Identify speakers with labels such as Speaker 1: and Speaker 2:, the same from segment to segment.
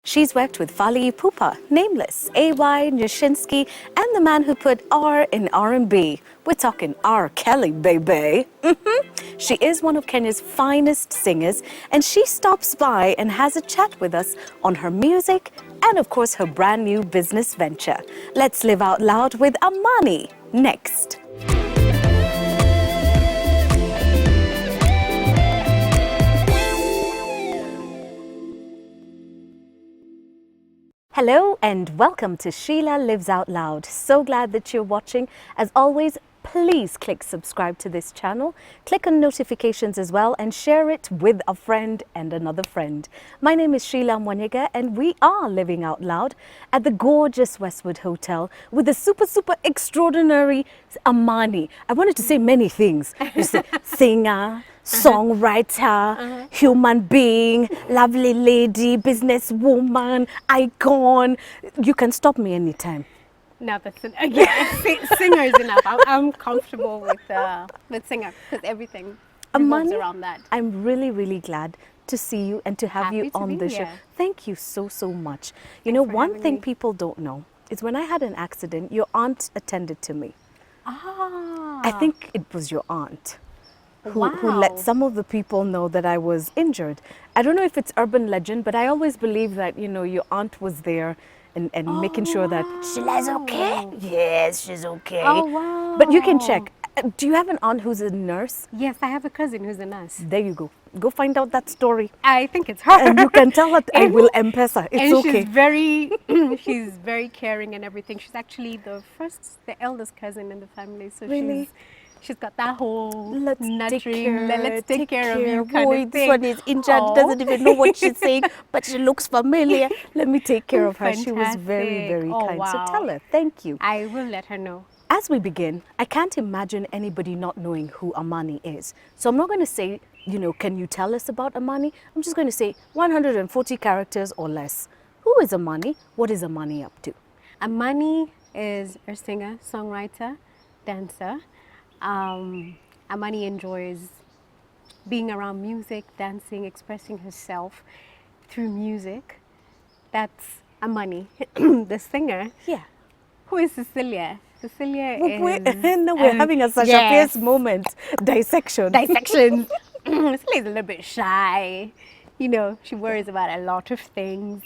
Speaker 1: She's worked with Fali Ipupa, Nameless, AY, Nyashinsky, and the man who put R in R&B. We're talking R. Kelly, baby. She is one of Kenya's finest singers, and she stops by and has a chat with us on her music and, of course, her brand new business venture. Let's live out loud with Amani next. Hello and welcome to Sheila Lives Out Loud. So glad that you're watching. As always, please click subscribe to this channel, click on notifications as well, and share it with a friend and another friend. My name is Sheila Mwanyega and we are living out loud at the gorgeous Westwood Hotel with the super extraordinary Amani. I wanted to say many things. You say singer, songwriter, human being, lovely lady, businesswoman, icon. You can stop me anytime.
Speaker 2: No, that's singer is enough. I'm comfortable with singer because everything revolves around that.
Speaker 1: I'm really glad to see you and to have you on the show. Thank you so much. You know, one thing people don't know is when I had an accident, your aunt attended to me.
Speaker 2: Ah.
Speaker 1: I think it was your aunt who let some of the people know that I was injured. I don't know if it's urban legend, but I always believe that, you know, your aunt was there and making sure that Sheila's okay. Yes, she's okay.
Speaker 2: Oh, wow.
Speaker 1: But you can check. Do you have an aunt who's a nurse?
Speaker 2: Yes, I have a cousin who's a nurse.
Speaker 1: There you go. Go find out that story.
Speaker 2: I think it's her.
Speaker 1: And you can tell her I will M-Pesa. It's
Speaker 2: and
Speaker 1: okay.
Speaker 2: She's very caring and everything. She's actually the eldest cousin in the family. So
Speaker 1: really?
Speaker 2: She's got that whole
Speaker 1: let's take care
Speaker 2: of you kind
Speaker 1: Boy,
Speaker 2: of thing.
Speaker 1: This one is injured, doesn't even know what she's saying, but she looks familiar. Let me take care of her. She was very kind.
Speaker 2: Wow.
Speaker 1: So tell her, thank you.
Speaker 2: I will let her know.
Speaker 1: As we begin, I can't imagine anybody not knowing who Amani is. So I'm not going to say, you know, can you tell us about Amani? I'm just going to say 140 characters or less. Who is Amani? What is Amani up to?
Speaker 2: Amani is a singer, songwriter, dancer. Amani enjoys being around music, dancing, expressing herself through music. That's Amani. The singer.
Speaker 1: Yeah.
Speaker 2: Who is Cecilia? Cecilia is...
Speaker 1: we're having a Sasha Fierce moment. Dissection.
Speaker 2: Dissection. Cecilia is a little bit shy. You know, she worries about a lot of things.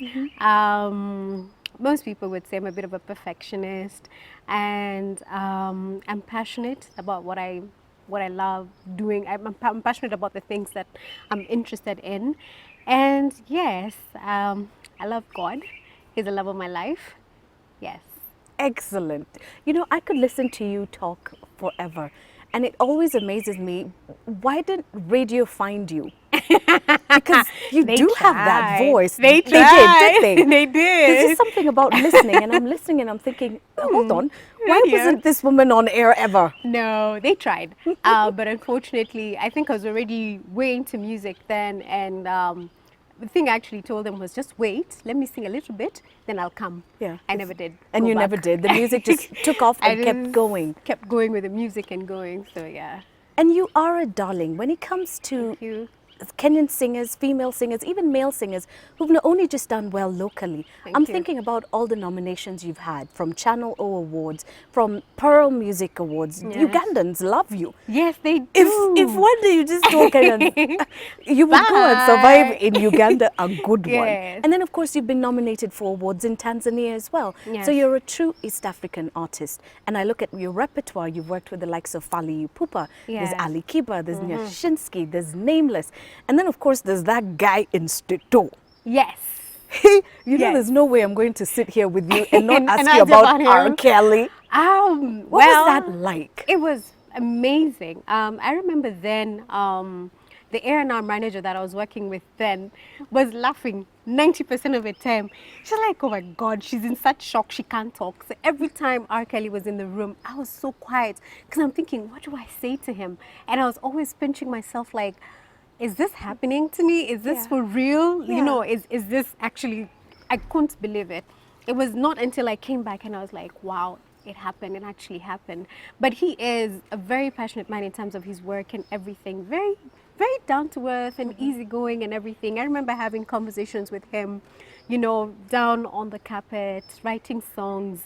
Speaker 2: Most people would say I'm a bit of a perfectionist, and I'm passionate about what I love doing. I'm passionate about the things that I'm interested in, and yes, I love God. He's the love of my life. Yes.
Speaker 1: Excellent. You know, I could listen to you talk forever, and it always amazes me. Why didn't radio find you? Because you have that voice.
Speaker 2: They did,
Speaker 1: did they?
Speaker 2: They did.
Speaker 1: There's just something about listening, and I'm listening and I'm thinking, hold on, why wasn't this woman on air ever?
Speaker 2: No, they tried. But unfortunately, I think I was already way into music then, and the thing I actually told them was just wait, let me sing a little bit, then I'll come.
Speaker 1: Yeah.
Speaker 2: I never did.
Speaker 1: And you never did. The music just took off and kept going.
Speaker 2: Kept going with the music and going, so yeah.
Speaker 1: And you are a darling when it comes to Kenyan singers, female singers, even male singers who've not only just done well locally. I'm thinking about all the nominations you've had from Channel O Awards, from Pearl Music Awards. Yes. Ugandans love you.
Speaker 2: Yes, they do.
Speaker 1: If one day you just talk you will go and survive in Uganda a good one. And then of course you've been nominated for awards in Tanzania as well.
Speaker 2: Yes.
Speaker 1: So you're a true East African artist. And I look at your repertoire, you've worked with the likes of Fali Ipupa, there's Ali Kiba, there's Nyashinsky, there's Nameless. And then, of course, there's that guy in Stito.
Speaker 2: Yes.
Speaker 1: You know, there's no way I'm going to sit here with you and not ask you about R. Kelly. What was that like?
Speaker 2: It was amazing. I remember then the A&R manager that I was working with then was laughing 90% of the time. She's like, oh my God, she's in such shock, she can't talk. So every time R. Kelly was in the room, I was so quiet because I'm thinking, what do I say to him? And I was always pinching myself like, is this happening to me? Is this for real? You know, is this actually, I couldn't believe it. It was not until I came back and I was like, wow, it happened, it actually happened. But he is a very passionate man in terms of his work and everything. Very very down to earth and easygoing and everything. I remember having conversations with him, you know, down on the carpet, writing songs,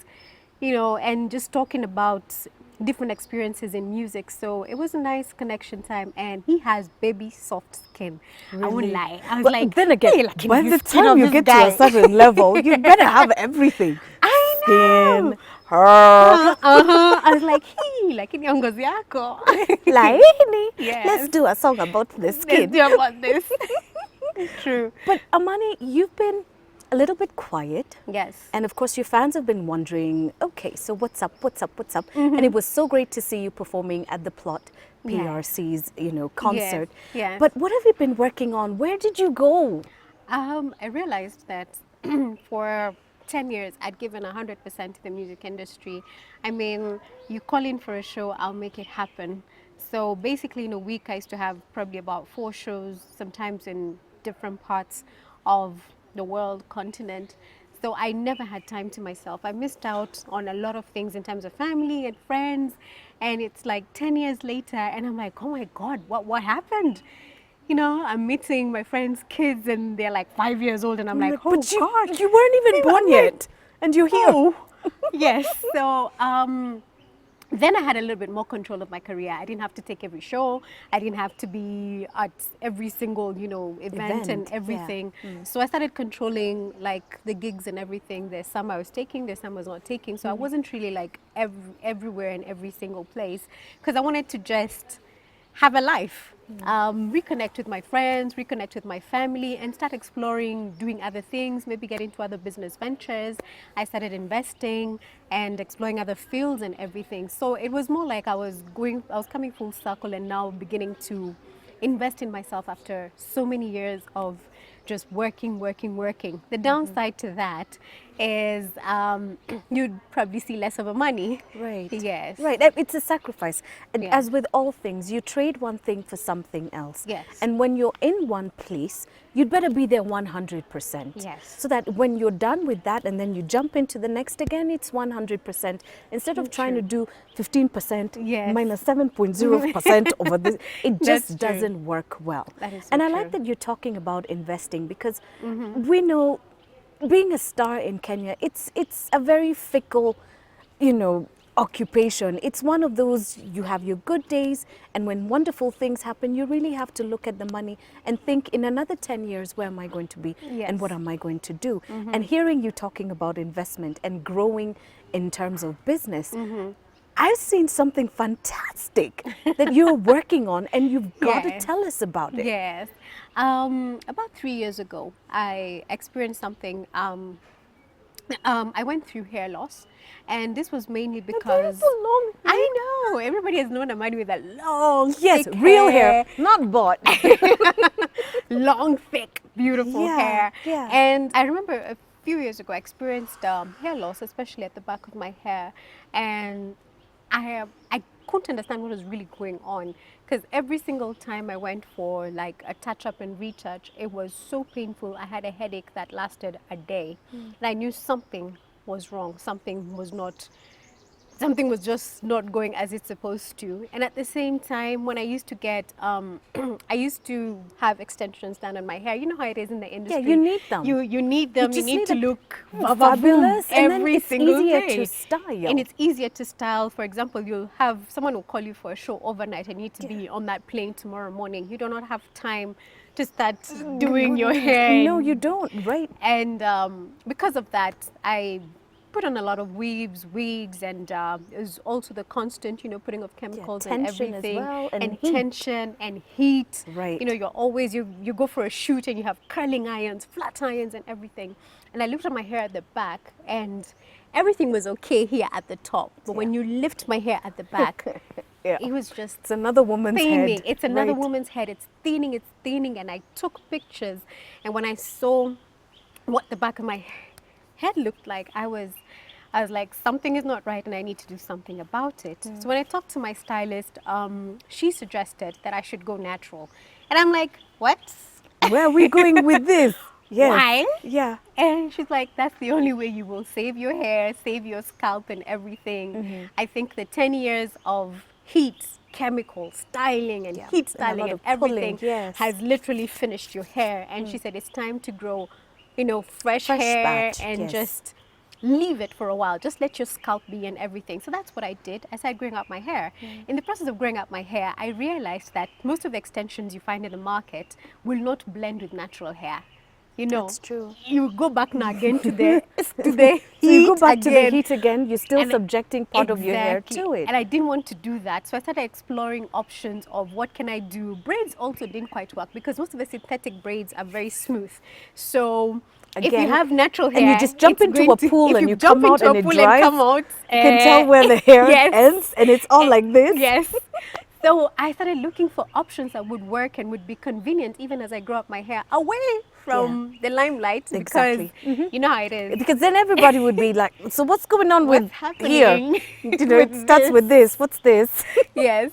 Speaker 2: you know, and just talking about different experiences in music. So it was a nice connection time, and he has baby soft skin. I won't
Speaker 1: Really?
Speaker 2: lie. I was
Speaker 1: But
Speaker 2: like,
Speaker 1: then again,
Speaker 2: "Hey, like
Speaker 1: by
Speaker 2: the
Speaker 1: the
Speaker 2: skin
Speaker 1: time
Speaker 2: of
Speaker 1: you
Speaker 2: this
Speaker 1: get to
Speaker 2: guy."
Speaker 1: a certain level, you better have everything.
Speaker 2: I know.
Speaker 1: Skin, hair,
Speaker 2: I was like, "He, like in ngozi yako."
Speaker 1: laini.
Speaker 2: Yes.
Speaker 1: Let's do a song about the
Speaker 2: Let's
Speaker 1: skin.
Speaker 2: do about this. True.
Speaker 1: But Amani, you've been a little bit quiet.
Speaker 2: Yes.
Speaker 1: And of course, your fans have been wondering, okay, so what's up, what's up, what's up? And it was so great to see you performing at the Plot
Speaker 2: Yes.
Speaker 1: PRC's, concert.
Speaker 2: yes.
Speaker 1: But what have you been working on? Where did you go?
Speaker 2: I realized that for 10 years, I'd given 100% to the music industry. I mean, you call in for a show, I'll make it happen. So basically, in a week, I used to have probably about 4 shows, sometimes in different parts of the world, continent. So I never had time to myself. I missed out on a lot of things in terms of family and friends. And it's like 10 years later, and I'm like, oh my God, what happened? You know, I'm meeting my friends' kids, and they're like 5 years old, and I'm like, oh
Speaker 1: But
Speaker 2: God,
Speaker 1: you weren't even born
Speaker 2: I'm like,
Speaker 1: yet. And you're here.
Speaker 2: oh, yes. So then I had a little bit more control of my career. I didn't have to take every show. I didn't have to be at every single, event and
Speaker 1: Event, yeah.
Speaker 2: everything. So I started controlling like the gigs and everything. There's some I was taking, there's some I was not taking. So I wasn't really like everywhere in every single place, because I wanted to just have a life, reconnect with my friends, reconnect with my family, and start exploring doing other things, maybe get into other business ventures. I started investing and exploring other fields and everything. So it was more like I was coming full circle, and now beginning to invest in myself after so many years of just working. The downside to that is you'd probably see less of a money.
Speaker 1: Right.
Speaker 2: Yes.
Speaker 1: Right. It's a sacrifice. And
Speaker 2: Yeah.
Speaker 1: as with all things, you trade one thing for something else.
Speaker 2: Yes.
Speaker 1: And when you're in one place, you'd better be there 100%.
Speaker 2: Yes.
Speaker 1: So that when you're done with that and then you jump into the next again, it's 100%. Instead of trying to do 15%
Speaker 2: Yes.
Speaker 1: minus 7.0% over this, it
Speaker 2: That's
Speaker 1: just
Speaker 2: true.
Speaker 1: doesn't work well.
Speaker 2: That is so
Speaker 1: and I
Speaker 2: true.
Speaker 1: like that you're talking about investing, because we know being a star in Kenya, it's a very fickle, occupation. It's one of those, you have your good days, and when wonderful things happen, you really have to look at the money and think, in another 10 years, where am I going to be and what
Speaker 2: Yes.
Speaker 1: am I going to do? And hearing you talking about investment and growing in terms of business, I've seen something fantastic that you're working on, and you've got to
Speaker 2: Yes.
Speaker 1: tell us about it.
Speaker 2: Yes. About 3 years ago, I experienced something. I went through hair loss, and this was mainly because
Speaker 1: Beautiful long hair.
Speaker 2: I know everybody has known Amani with that long,
Speaker 1: Yes,
Speaker 2: thick
Speaker 1: real hair, not bought.
Speaker 2: long, thick, beautiful
Speaker 1: Yeah,
Speaker 2: hair.
Speaker 1: yeah.
Speaker 2: And I remember a few years ago, I experienced hair loss, especially at the back of my hair, and I couldn't understand what was really going on, because every single time I went for like a touch up and retouch, it was so painful. I had a headache that lasted a day, and I knew something was wrong. Something was just not going as it's supposed to. And at the same time, when I used to get, I used to have extensions done on my hair. You know how it is in the industry.
Speaker 1: you need them.
Speaker 2: You need them. You
Speaker 1: just
Speaker 2: need
Speaker 1: need
Speaker 2: to
Speaker 1: a-
Speaker 2: look
Speaker 1: fabulous, and then
Speaker 2: every
Speaker 1: it's
Speaker 2: single
Speaker 1: easier
Speaker 2: day.
Speaker 1: to style.
Speaker 2: And it's easier to style. For example, you'll have someone will call you for a show overnight, and you need to be on that plane tomorrow morning. You do not have time to start doing your hair.
Speaker 1: No, you don't, right?
Speaker 2: And because of that, I put on a lot of wigs, and it was also the constant, putting of chemicals and
Speaker 1: tension as
Speaker 2: everything,
Speaker 1: well, and heat.
Speaker 2: tension and heat.
Speaker 1: Right.
Speaker 2: You're always you go for a shoot, and you have curling irons, flat irons, and everything. And I looked at my hair at the back, and everything was okay here at the top, but when you lift my hair at the back,
Speaker 1: Yeah.
Speaker 2: it was just
Speaker 1: It's another woman's
Speaker 2: thinning.
Speaker 1: head.
Speaker 2: It's another
Speaker 1: right.
Speaker 2: woman's head. It's thinning, and I took pictures, and when I saw what the back of my head looked like, I was like, something is not right, and I need to do something about it. So when I talked to my stylist, she suggested that I should go natural, and I'm like, what?
Speaker 1: Where are we going with this? Yes.
Speaker 2: Why?
Speaker 1: Yeah.
Speaker 2: And she's like, that's the only way you will save your hair, save your scalp and everything. I think the 10 years of heat, chemical styling and
Speaker 1: Yeah,
Speaker 2: heat
Speaker 1: and a
Speaker 2: styling
Speaker 1: lot
Speaker 2: and
Speaker 1: of pulling,
Speaker 2: everything
Speaker 1: yes.
Speaker 2: has literally finished your hair. And she said it's time to grow, you know, fresh
Speaker 1: Fresh
Speaker 2: hair
Speaker 1: batch,
Speaker 2: and
Speaker 1: yes.
Speaker 2: just leave it for a while. Just let your scalp be and everything. So that's what I did. I started growing out my hair. In the process of growing out my hair, I realized that most of the extensions you find in the market will not blend with natural hair. You know,
Speaker 1: That's true.
Speaker 2: you go back now again to the
Speaker 1: So you go
Speaker 2: heat
Speaker 1: back to the
Speaker 2: again.
Speaker 1: heat again, you're still
Speaker 2: And
Speaker 1: subjecting part of your hair
Speaker 2: exactly.
Speaker 1: to it.
Speaker 2: And I didn't want to do that. So I started exploring options of what can I do. Braids also didn't quite work because most of the synthetic braids are very smooth. So if you
Speaker 1: Again,
Speaker 2: have natural hair,
Speaker 1: and you just jump
Speaker 2: it's
Speaker 1: into
Speaker 2: going
Speaker 1: a pool
Speaker 2: if
Speaker 1: and
Speaker 2: you
Speaker 1: you
Speaker 2: jump
Speaker 1: come out
Speaker 2: into a
Speaker 1: and it
Speaker 2: pool and
Speaker 1: dries.
Speaker 2: come out,
Speaker 1: You can tell where the hair
Speaker 2: yes.
Speaker 1: ends and it's all like this.
Speaker 2: Yes. So I started looking for options that would work and would be convenient even as I grow up my hair away from the limelight
Speaker 1: Exactly.
Speaker 2: because you know how it is.
Speaker 1: Because then everybody would be like, so what's going on
Speaker 2: What's
Speaker 1: with here?
Speaker 2: happening
Speaker 1: You know, it
Speaker 2: with
Speaker 1: starts with this. What's this?
Speaker 2: yes.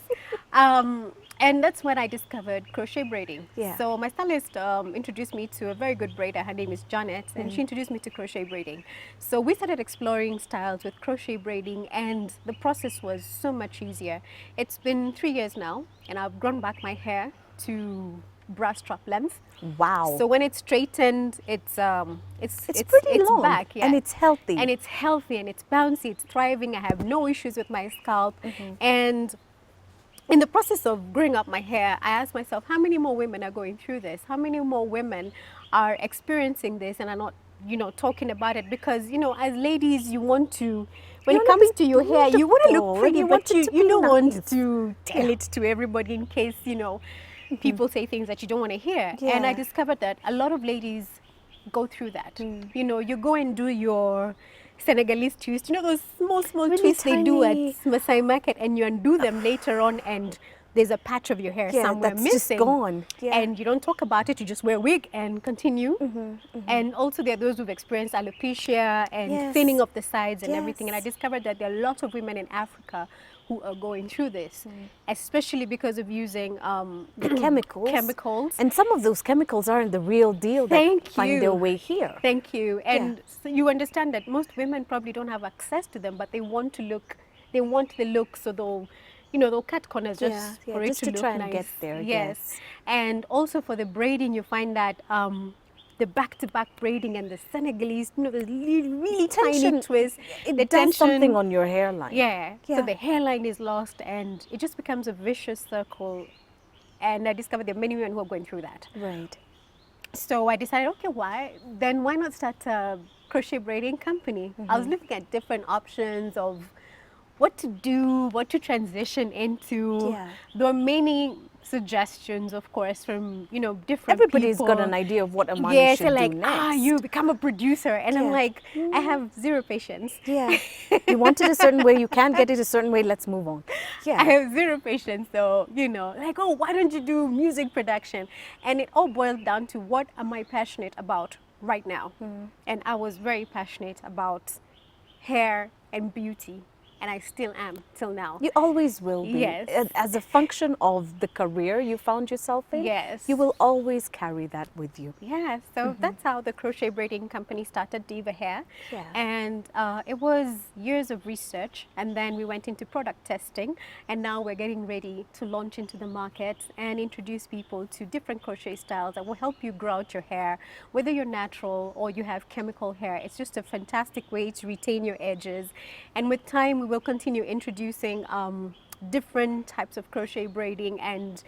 Speaker 2: And that's when I discovered crochet braiding.
Speaker 1: Yeah.
Speaker 2: So my stylist introduced me to a very good braider. Her name is Janet, and she introduced me to crochet braiding. So we started exploring styles with crochet braiding, and the process was so much easier. It's been 3 years now, and I've grown back my hair to bra strap length.
Speaker 1: Wow.
Speaker 2: So when it's straightened,
Speaker 1: It's pretty
Speaker 2: it's
Speaker 1: long
Speaker 2: back, yeah,
Speaker 1: and it's healthy.
Speaker 2: and it's healthy and it's bouncy, it's thriving. I have no issues with my scalp, and in the process of growing up my hair, I asked myself, how many more women are going through this? How many more women are experiencing this and are not, you know, talking about it? Because, you know, as ladies, you want to, when
Speaker 1: You
Speaker 2: it
Speaker 1: wanna
Speaker 2: comes
Speaker 1: be
Speaker 2: to your hair, you want to
Speaker 1: beautiful
Speaker 2: look
Speaker 1: and
Speaker 2: pretty,
Speaker 1: you
Speaker 2: but
Speaker 1: want it to
Speaker 2: you
Speaker 1: be
Speaker 2: don't want
Speaker 1: nice.
Speaker 2: to tell
Speaker 1: Yeah.
Speaker 2: it to everybody in case, you know, people say things that you don't want to hear. And I
Speaker 1: Yeah.
Speaker 2: discovered that a lot of ladies go through that. You know, you go and do your Senegalese twist, you know, those small
Speaker 1: Really
Speaker 2: twists they do at
Speaker 1: tiny.
Speaker 2: Masai Market, and you undo them later on, and there's a patch of your hair
Speaker 1: Yeah,
Speaker 2: somewhere
Speaker 1: that's just
Speaker 2: missing.
Speaker 1: gone. Yeah.
Speaker 2: And you don't talk about it, you just wear a wig and continue. And also there are those who've experienced alopecia and
Speaker 1: Yes.
Speaker 2: thinning of the sides and everything. And I
Speaker 1: Yes.
Speaker 2: discovered that there are lots of women in Africa who are going through this, especially because of using
Speaker 1: The chemicals.
Speaker 2: chemicals.
Speaker 1: And some of those chemicals aren't the real deal that
Speaker 2: Thank
Speaker 1: find their
Speaker 2: you.
Speaker 1: way here.
Speaker 2: Thank you. And so you understand that most women probably don't have access to them, but they want to look, they want the look, so they'll, you know, they'll cut corners just
Speaker 1: Yeah,
Speaker 2: for it
Speaker 1: just
Speaker 2: to
Speaker 1: to
Speaker 2: look
Speaker 1: try and
Speaker 2: nice.
Speaker 1: get there,
Speaker 2: Yes.
Speaker 1: yes.
Speaker 2: And also for the braiding, you find that the back-to-back braiding and the Senegalese, you know, the really tiny
Speaker 1: Tension,
Speaker 2: twist,
Speaker 1: it
Speaker 2: the
Speaker 1: does something
Speaker 2: tension.
Speaker 1: on your hairline.
Speaker 2: Yeah.
Speaker 1: Yeah.
Speaker 2: So the hairline is lost, and it just becomes a vicious circle. And I discovered there are many women who are going through that.
Speaker 1: Right.
Speaker 2: So I decided, okay, why not start a crochet braiding company? I was looking at different options of what to do, what to transition into.
Speaker 1: Yeah.
Speaker 2: There were many suggestions, of course, from, you know, different
Speaker 1: Everybody's
Speaker 2: people.
Speaker 1: got an idea of what Amani
Speaker 2: Yes,
Speaker 1: should
Speaker 2: they're
Speaker 1: do
Speaker 2: like,
Speaker 1: next.
Speaker 2: you become a producer. And I'm
Speaker 1: Yeah.
Speaker 2: like, I have zero patience.
Speaker 1: Yeah. You want it a certain way, you can't get it a certain way, let's move on. Yeah.
Speaker 2: I have zero patience. So, you know, like, oh, why don't you do music production? And it all boiled down to what am I passionate about right now? And I was very passionate about hair and beauty. And I still am till now.
Speaker 1: You always will be.
Speaker 2: Yes.
Speaker 1: As a function of the career you found yourself in,
Speaker 2: Yes.
Speaker 1: you will always carry that with you.
Speaker 2: Yeah, so that's how the crochet braiding company started, Diva Hair.
Speaker 1: Yeah.
Speaker 2: And it was years of research, and then we went into product testing, and now we're getting ready to launch into the market and introduce people to different crochet styles that will help you grow out your hair, whether you're natural or you have chemical hair. It's just a fantastic way to retain your edges. And with time, we will continue introducing different types of crochet braiding, and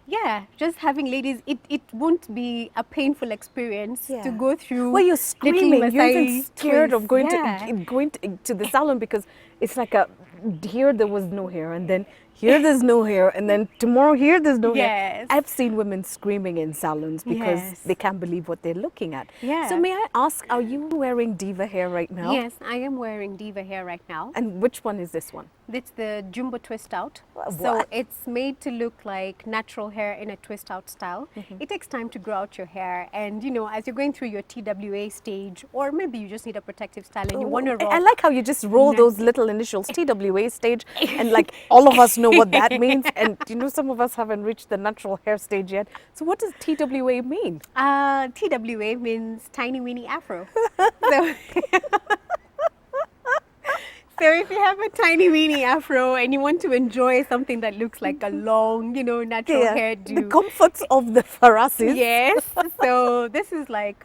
Speaker 2: yeah, just having ladies, it won't be a painful experience to
Speaker 1: Yeah.
Speaker 2: go through.
Speaker 1: Well, you're
Speaker 2: little
Speaker 1: screaming. You're even
Speaker 2: Maasai
Speaker 1: scared of
Speaker 2: twists.
Speaker 1: going to the salon because it's like a here there was no hair, and then here there's no hair, and then tomorrow here there's no hair.
Speaker 2: Yes.
Speaker 1: I've seen women screaming in salons because
Speaker 2: Yes.
Speaker 1: they can't believe what they're looking at.
Speaker 2: Yeah.
Speaker 1: So may I ask, are you wearing Diva hair right now?
Speaker 2: Yes, I am wearing Diva hair right now.
Speaker 1: And which one is this one?
Speaker 2: It's the jumbo twist out.
Speaker 1: What?
Speaker 2: So it's made to look like natural hair in a twist out style. It takes time to grow out your hair, and you know, as you're going through your TWA stage, or maybe you just need a protective style and you want to rock.
Speaker 1: I like how you just roll those little initials, TWA stage, and like all of us know what that means. And you know, some of us haven't reached the natural hair stage yet. So what does TWA mean?
Speaker 2: TWA means tiny weeny afro. So So if you have a tiny weenie afro and you want to enjoy something that looks like a long, natural
Speaker 1: Yeah,
Speaker 2: hairdo.
Speaker 1: the comforts of the Farasis.
Speaker 2: Yes. So this is like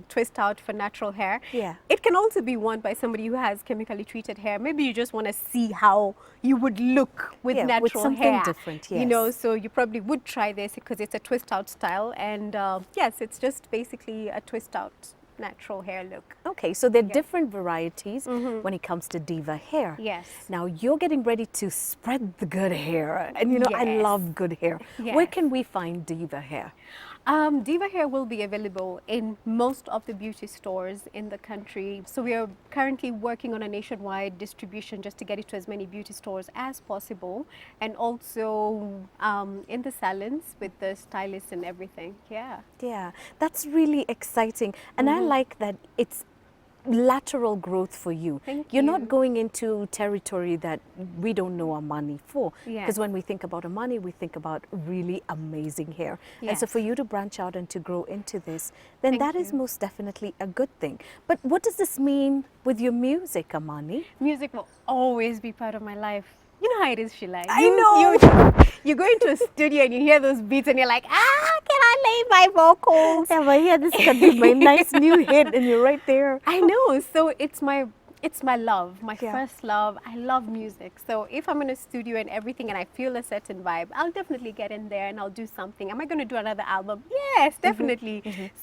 Speaker 2: twist out for natural hair.
Speaker 1: Yeah.
Speaker 2: It can also be worn by somebody who has chemically treated hair. Maybe you just want to see how you would look with
Speaker 1: Yeah, with
Speaker 2: natural
Speaker 1: something
Speaker 2: hair.
Speaker 1: different,
Speaker 2: So you probably would try this because it's a twist out style. And yes, it's just basically a twist out natural hair look.
Speaker 1: Okay, so there are different varieties when it comes to diva hair.
Speaker 2: Yes.
Speaker 1: Now you're getting ready to spread the good hair, and I
Speaker 2: Yes.
Speaker 1: love good hair.
Speaker 2: Yes.
Speaker 1: Where can we find diva hair?
Speaker 2: Diva hair will be available in most of the beauty stores in the country. So we are currently working on a nationwide distribution just to get it to as many beauty stores as possible, and also in the salons with the stylists and everything. Yeah.
Speaker 1: Yeah, that's really exciting, and I like that it's lateral growth for you.
Speaker 2: Thank
Speaker 1: You're
Speaker 2: you.
Speaker 1: not going into territory that we don't know Amani for.
Speaker 2: Yes.
Speaker 1: Because when we think about Amani, we think about really amazing hair. And so
Speaker 2: Yes.
Speaker 1: for you to branch out and to grow into this, then
Speaker 2: Thank
Speaker 1: that is
Speaker 2: you.
Speaker 1: most definitely a good thing. But what does this mean with your music, Amani?
Speaker 2: Music will always be part of my life. You know how it is, Sheila.
Speaker 1: I know.
Speaker 2: You go into a studio and you hear those beats and you're like, can I lay my vocals?
Speaker 1: Yeah, but yeah, this could be my nice new hit, and you're right there.
Speaker 2: I know. So it's my love, my
Speaker 1: Yeah.
Speaker 2: first love. I love music. So if I'm in a studio and everything and I feel a certain vibe, I'll definitely get in there and I'll do something. Am I going to do another album? Yes, definitely.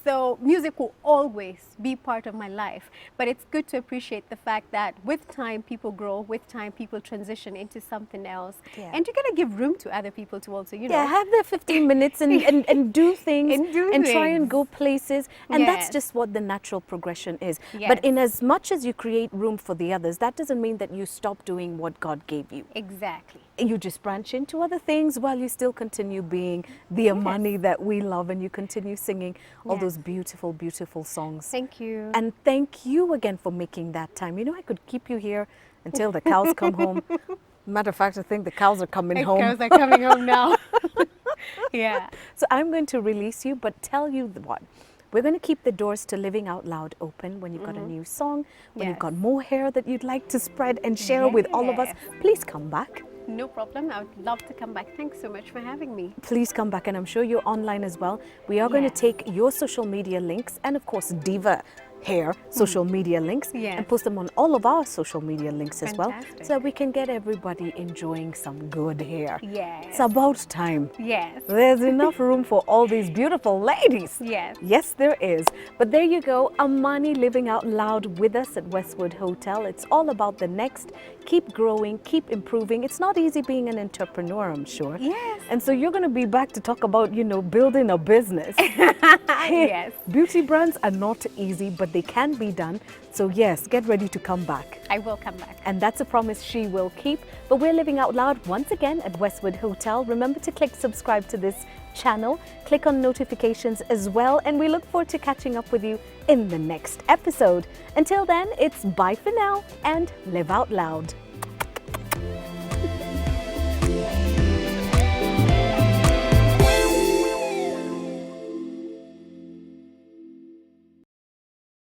Speaker 2: So music will always be part of my life. But it's good to appreciate the fact that with time people grow, with time people transition into something else.
Speaker 1: Yeah.
Speaker 2: And you got to give room to other people to also,
Speaker 1: Yeah, have their 15 minutes and do things
Speaker 2: And do
Speaker 1: try and
Speaker 2: things.
Speaker 1: go places. And that's
Speaker 2: Yes.
Speaker 1: just what the natural progression is.
Speaker 2: Yes.
Speaker 1: But in as much as you create room for the others, that doesn't mean that you stop doing what God gave you.
Speaker 2: Exactly.
Speaker 1: You just branch into other things while you still continue being the Amani that we love, and you continue singing all
Speaker 2: Yes.
Speaker 1: those beautiful, beautiful songs.
Speaker 2: Thank you.
Speaker 1: And thank you again for making that time. I could keep you here until the cows come home. Matter of fact, I think the cows are coming home.
Speaker 2: Girls are coming home now. Yeah.
Speaker 1: So I'm going to release you, but tell you what. We're going to keep the doors to Living Out Loud open when you've got a new song, when you've
Speaker 2: Yes.
Speaker 1: got more hair that you'd like to spread and share with all of us.
Speaker 2: Yes.
Speaker 1: Please come back.
Speaker 2: No problem. I would love to come back. Thanks so much for having me.
Speaker 1: Please come back, and I'm sure you're online as well. We are going to
Speaker 2: Yes.
Speaker 1: take your social media links and, of course, Diva Hair social media links
Speaker 2: Yes.
Speaker 1: and post them on all of our social media links as well,
Speaker 2: Fantastic.
Speaker 1: so that we can get everybody enjoying some good hair.
Speaker 2: Yes.
Speaker 1: It's about time.
Speaker 2: Yes.
Speaker 1: There's enough room for all these beautiful ladies.
Speaker 2: Yes.
Speaker 1: Yes, there is. But there you go, Amani living out loud with us at Westwood Hotel. It's all about the next. Keep growing, keep improving. It's not easy being an entrepreneur, I'm sure.
Speaker 2: Yes.
Speaker 1: And so you're going to be back to talk about, building a business.
Speaker 2: Yes.
Speaker 1: Beauty brands are not easy, but they can be done. So yes, get ready to come back.
Speaker 2: I will come back.
Speaker 1: And that's a promise she will keep. But we're living out loud once again at Westwood Hotel. Remember to click subscribe to this channel. Click on notifications as well. And we look forward to catching up with you in the next episode. Until then, it's bye for now and live out loud.